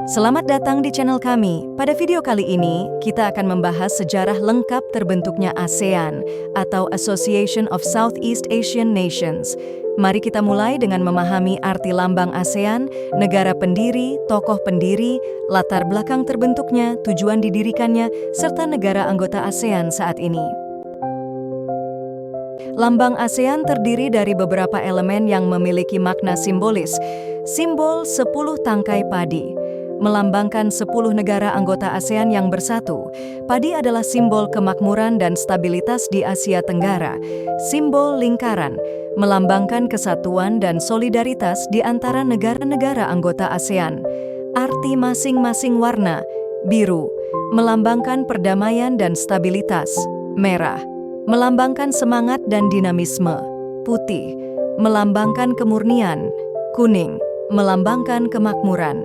Selamat datang di channel kami. Pada video kali ini, kita akan membahas sejarah lengkap terbentuknya ASEAN atau Association of Southeast Asian Nations. Mari kita mulai dengan memahami arti lambang ASEAN, negara pendiri, tokoh pendiri, latar belakang terbentuknya, tujuan didirikannya, serta negara anggota ASEAN saat ini. Lambang ASEAN terdiri dari beberapa elemen yang memiliki makna simbolis. Simbol 10 tangkai padi melambangkan 10 negara anggota ASEAN yang bersatu. Padi adalah simbol kemakmuran dan stabilitas di Asia Tenggara. Simbol lingkaran melambangkan kesatuan dan solidaritas di antara negara-negara anggota ASEAN. Arti masing-masing warna, biru melambangkan perdamaian dan stabilitas. Merah melambangkan semangat dan dinamisme. Putih melambangkan kemurnian. Kuning melambangkan kemakmuran.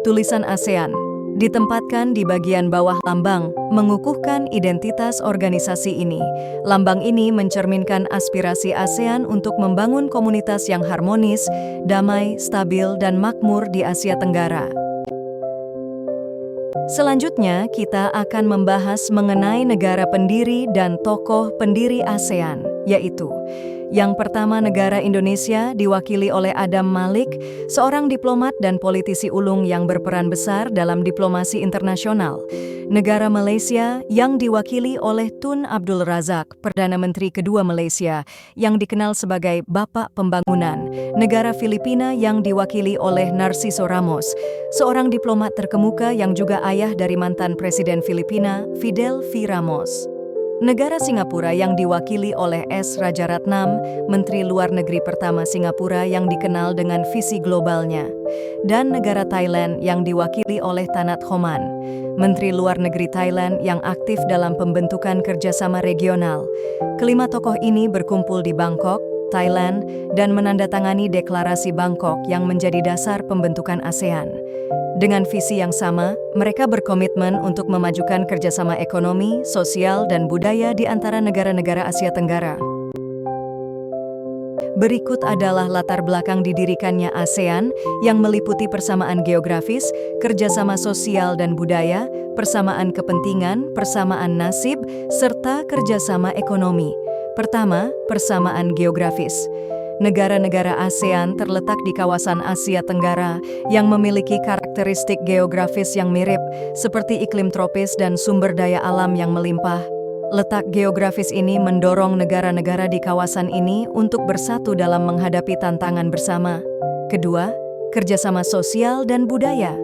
Tulisan ASEAN ditempatkan di bagian bawah lambang, mengukuhkan identitas organisasi ini. Lambang ini mencerminkan aspirasi ASEAN untuk membangun komunitas yang harmonis, damai, stabil, dan makmur di Asia Tenggara. Selanjutnya, kita akan membahas mengenai negara pendiri dan tokoh pendiri ASEAN, yaitu yang pertama, negara Indonesia diwakili oleh Adam Malik, seorang diplomat dan politisi ulung yang berperan besar dalam diplomasi internasional. Negara Malaysia yang diwakili oleh Tun Abdul Razak, Perdana Menteri kedua Malaysia, yang dikenal sebagai Bapak Pembangunan. Negara Filipina yang diwakili oleh Narciso Ramos, seorang diplomat terkemuka yang juga ayah dari mantan Presiden Filipina, Fidel V. Ramos. Negara Singapura yang diwakili oleh S. Rajaratnam, Menteri Luar Negeri pertama Singapura yang dikenal dengan visi globalnya. Dan negara Thailand yang diwakili oleh Tanat Khoman, Menteri Luar Negeri Thailand yang aktif dalam pembentukan kerjasama regional. Kelima tokoh ini berkumpul di Bangkok, Thailand, dan menandatangani deklarasi Bangkok yang menjadi dasar pembentukan ASEAN. Dengan visi yang sama, mereka berkomitmen untuk memajukan kerjasama ekonomi, sosial, dan budaya di antara negara-negara Asia Tenggara. Berikut adalah latar belakang didirikannya ASEAN yang meliputi persamaan geografis, kerjasama sosial dan budaya, persamaan kepentingan, persamaan nasib, serta kerjasama ekonomi. Pertama, persamaan geografis. Negara-negara ASEAN terletak di kawasan Asia Tenggara yang memiliki karakteristik geografis yang mirip, seperti iklim tropis dan sumber daya alam yang melimpah. Letak geografis ini mendorong negara-negara di kawasan ini untuk bersatu dalam menghadapi tantangan bersama. Kedua, kerjasama sosial dan budaya.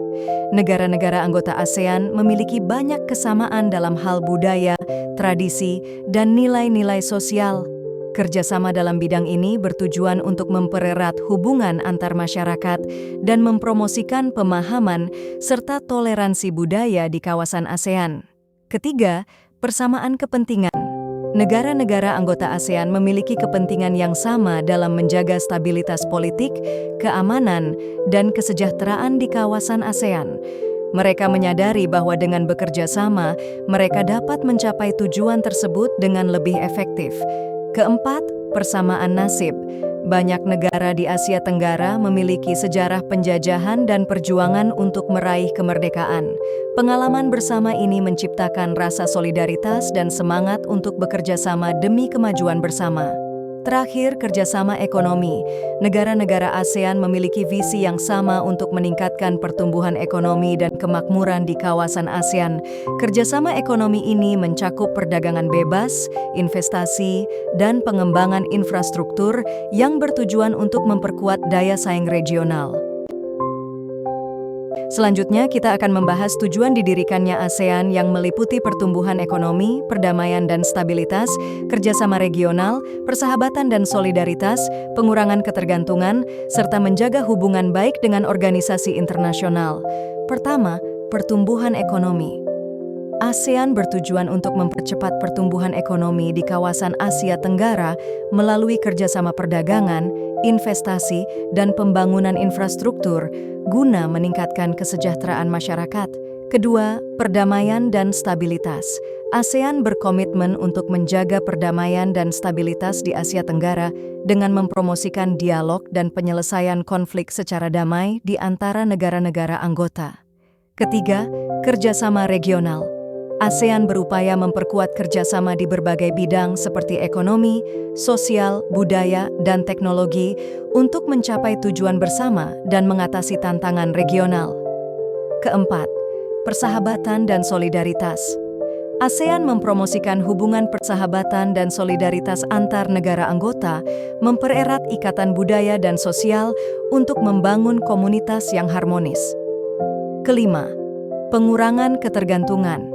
Negara-negara anggota ASEAN memiliki banyak kesamaan dalam hal budaya, tradisi, dan nilai-nilai sosial. Kerjasama dalam bidang ini bertujuan untuk mempererat hubungan antar masyarakat dan mempromosikan pemahaman serta toleransi budaya di kawasan ASEAN. Ketiga, persamaan kepentingan. Negara-negara anggota ASEAN memiliki kepentingan yang sama dalam menjaga stabilitas politik, keamanan, dan kesejahteraan di kawasan ASEAN. Mereka menyadari bahwa dengan bekerja sama, mereka dapat mencapai tujuan tersebut dengan lebih efektif. Keempat, persamaan nasib. Banyak negara di Asia Tenggara memiliki sejarah penjajahan dan perjuangan untuk meraih kemerdekaan. Pengalaman bersama ini menciptakan rasa solidaritas dan semangat untuk bekerja sama demi kemajuan bersama. Terakhir, kerjasama ekonomi. Negara-negara ASEAN memiliki visi yang sama untuk meningkatkan pertumbuhan ekonomi dan kemakmuran di kawasan ASEAN. Kerjasama ekonomi ini mencakup perdagangan bebas, investasi, dan pengembangan infrastruktur yang bertujuan untuk memperkuat daya saing regional. Selanjutnya, kita akan membahas tujuan didirikannya ASEAN yang meliputi pertumbuhan ekonomi, perdamaian dan stabilitas, kerjasama regional, persahabatan dan solidaritas, pengurangan ketergantungan, serta menjaga hubungan baik dengan organisasi internasional. Pertama, pertumbuhan ekonomi. ASEAN bertujuan untuk mempercepat pertumbuhan ekonomi di kawasan Asia Tenggara melalui kerjasama perdagangan, investasi, dan pembangunan infrastruktur guna meningkatkan kesejahteraan masyarakat. Kedua, perdamaian dan stabilitas. ASEAN berkomitmen untuk menjaga perdamaian dan stabilitas di Asia Tenggara dengan mempromosikan dialog dan penyelesaian konflik secara damai di antara negara-negara anggota. Ketiga, kerjasama regional. ASEAN berupaya memperkuat kerjasama di berbagai bidang seperti ekonomi, sosial, budaya, dan teknologi untuk mencapai tujuan bersama dan mengatasi tantangan regional. Keempat, persahabatan dan solidaritas. ASEAN mempromosikan hubungan persahabatan dan solidaritas antar negara anggota, mempererat ikatan budaya dan sosial untuk membangun komunitas yang harmonis. Kelima, pengurangan ketergantungan.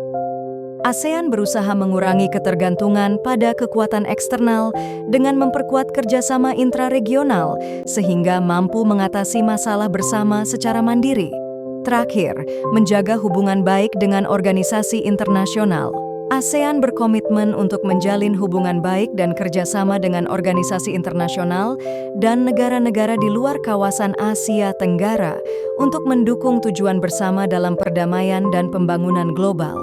ASEAN berusaha mengurangi ketergantungan pada kekuatan eksternal dengan memperkuat kerjasama intraregional sehingga mampu mengatasi masalah bersama secara mandiri. Terakhir, menjaga hubungan baik dengan organisasi internasional. ASEAN berkomitmen untuk menjalin hubungan baik dan kerjasama dengan organisasi internasional dan negara-negara di luar kawasan Asia Tenggara untuk mendukung tujuan bersama dalam perdamaian dan pembangunan global.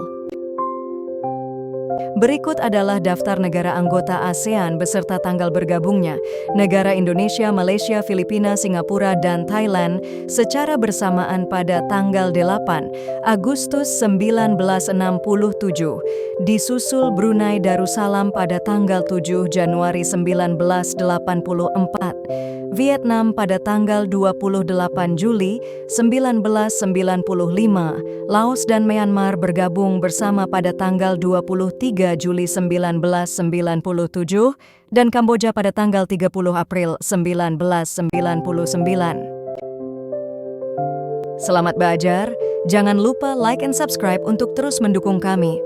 Berikut adalah daftar negara anggota ASEAN beserta tanggal bergabungnya. Negara Indonesia, Malaysia, Filipina, Singapura, dan Thailand secara bersamaan pada tanggal 8 Agustus 1967. Disusul Brunei Darussalam pada tanggal 7 Januari 1984. Vietnam pada tanggal 28 Juli 1995, Laos dan Myanmar bergabung bersama pada tanggal 23 Juli 1997, dan Kamboja pada tanggal 30 April 1999. Selamat belajar, jangan lupa like and subscribe untuk terus mendukung kami.